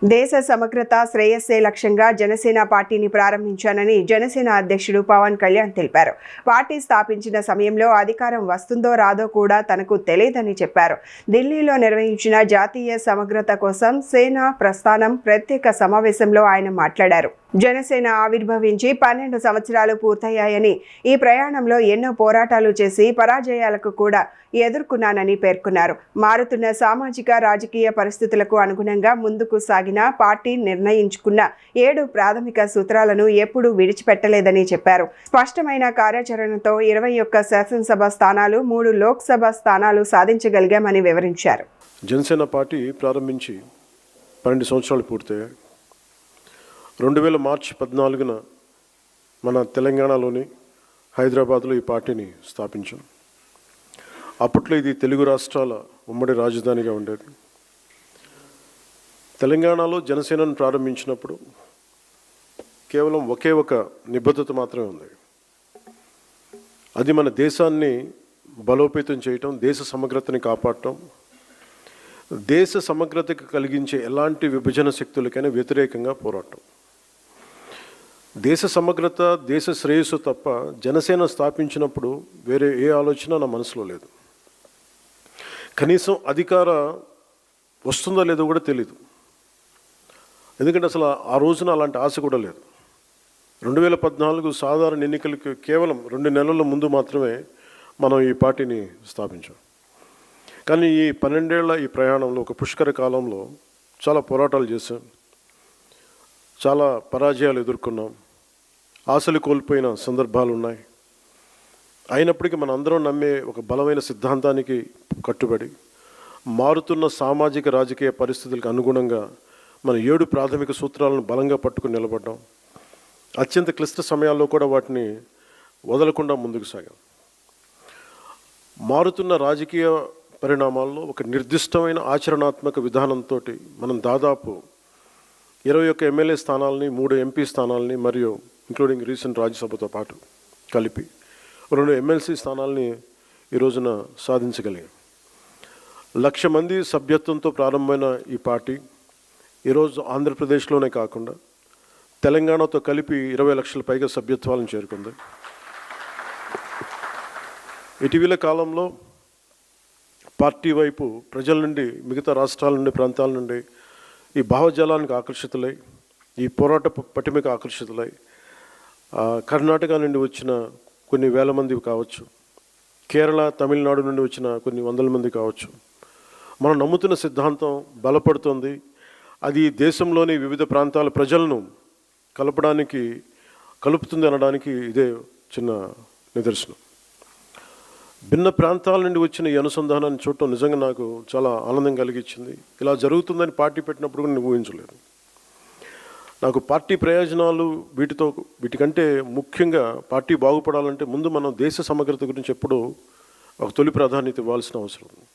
దేశ సమగ్రత శ్రేయస్సే లక్ష్యంగా జనసేన పార్టీని ప్రారంభించానని జనసేన అధ్యక్షుడు పవన్ కళ్యాణ్ తెలిపారు. పార్టీ స్థాపించిన సమయంలో అధికారం వస్తుందో రాదో కూడా తనకు తెలియదని చెప్పారు. ఢిల్లీలో నిర్వహించిన జాతీయ సమగ్రత కోసం సేన ప్రస్థానం ప్రత్యేక సమావేశంలో ఆయన మాట్లాడారు. జనసేన ఆవిర్భవించి 12 సంవత్సరాలు పూర్తయ్యాయని, ఈ ప్రయాణంలో ఎన్నో పోరాటాలు చేసి పరాజయాలకు కూడా ఎదుర్కొన్నానని పేర్కొన్నారు. మారుతున్న సామాజిక రాజకీయ పరిస్థితులకు అనుగుణంగా ముందుకు సాగిన పార్టీ నిర్ణయించుకున్న 7 ప్రాథమిక సూత్రాలను ఎప్పుడూ విడిచిపెట్టలేదని చెప్పారు. స్పష్టమైన కార్యాచరణతో 21 శాసనసభ స్థానాలు, 3 లోక్సభ స్థానాలు సాధించగలిగామని వివరించారు. జనసేన పార్టీ ప్రారంభించి 12 సంవత్సరాలు పూర్తయ్యాయి. 2000 మార్చి 14న మన తెలంగాణలోని హైదరాబాద్లో ఈ పార్టీని స్థాపించాం. అప్పట్లో ఇది తెలుగు రాష్ట్రాల ఉమ్మడి రాజధానిగా ఉండేది. తెలంగాణలో జనసేనను ప్రారంభించినప్పుడు కేవలం ఒకే ఒక నిబద్ధత మాత్రమే ఉంది. అది మన దేశాన్ని బలోపేతం చేయటం, దేశ సమగ్రతని కాపాడటం, దేశ సమగ్రతకు కలిగించే ఎలాంటి విభజన శక్తులకైనా వ్యతిరేకంగా పోరాటం. దేశ సమగ్రత, దేశ శ్రేయస్సు తప్ప జనసేన స్థాపించినప్పుడు వేరే ఏ ఆలోచన నా మనసులో లేదు. కనీసం అధికార వస్తుందో లేదో కూడా తెలీదు. ఎందుకంటే అసలు ఆ రోజున అలాంటి ఆశ కూడా లేదు. 2014 సాధారణ ఎన్నికలకు కేవలం 2 నెలల ముందు మాత్రమే మనం ఈ పార్టీని స్థాపించాం. కానీ ఈ 12 ఏళ్ల ఈ ప్రయాణంలో, ఒక పుష్కర కాలంలో చాలా పోరాటాలు చేశాం, చాలా పరాజయాలు ఎదుర్కొన్నాం, ఆశలు కోల్పోయిన సందర్భాలు ఉన్నాయి. అయినప్పటికీ మన అందరం నమ్మే ఒక బలమైన సిద్ధాంతానికి కట్టుబడి మారుతున్న సామాజిక రాజకీయ పరిస్థితులకు అనుగుణంగా మన 7 ప్రాథమిక సూత్రాలను బలంగా పట్టుకుని నిలబడ్డాం. అత్యంత క్లిష్ట సమయాల్లో కూడా వాటిని వదలకుండా ముందుకు సాగాం. మారుతున్న రాజకీయ పరిణామాల్లో ఒక నిర్దిష్టమైన ఆచరణాత్మక విధానంతో మనం దాదాపు 21 ఎమ్మెల్యే స్థానాలని, 3 ఎంపీ స్థానాలని, మరియు ఇంక్లూడింగ్ రీసెంట్ రాజ్యసభతో పాటు కలిపి 2 ఎమ్మెల్సీ స్థానాలని ఈ రోజున సాధించగలిగాం. 1,00,000 మంది సభ్యత్వంతో ప్రారంభమైన ఈ పార్టీ ఈరోజు ఆంధ్రప్రదేశ్లోనే కాకుండా తెలంగాణతో కలిపి 20 లక్షల పైగా సభ్యత్వాలను చేరుకుంది. ఇటీవల కాలంలో పార్టీ వైపు ప్రజల నుండి, మిగతా రాష్ట్రాల నుండి, ప్రాంతాల నుండి ఈ భావజాలానికి ఆకర్షితులై, ఈ పోరాట పటిమకు ఆకర్షితులై కర్ణాటక నుండి వచ్చిన కొన్ని వేల మంది కావచ్చు, కేరళ, తమిళనాడు నుండి వచ్చిన కొన్ని వందల మంది కావచ్చు. మనం నమ్ముతున్న సిద్ధాంతం బలపడుతుంది. అది దేశంలోని వివిధ ప్రాంతాల ప్రజలను కలుపుతుంది అనడానికి ఇదే చిన్న నిదర్శనం. భిన్న ప్రాంతాల నుండి వచ్చిన ఈ అనుసంధానాన్ని చూడటం నిజంగా నాకు చాలా ఆనందం కలిగించింది. ఇలా జరుగుతుందని పార్టీ పెట్టినప్పుడు కూడా నేను ఊహించలేదు. నాకు పార్టీ ప్రయోజనాలు వీటికంటే ముఖ్యంగా పార్టీ బాగుపడాలంటే ముందు మనం దేశ సమగ్రత గురించి ఎప్పుడూ ఒక తొలి ప్రాధాన్యత ఇవ్వాల్సిన అవసరం ఉంది.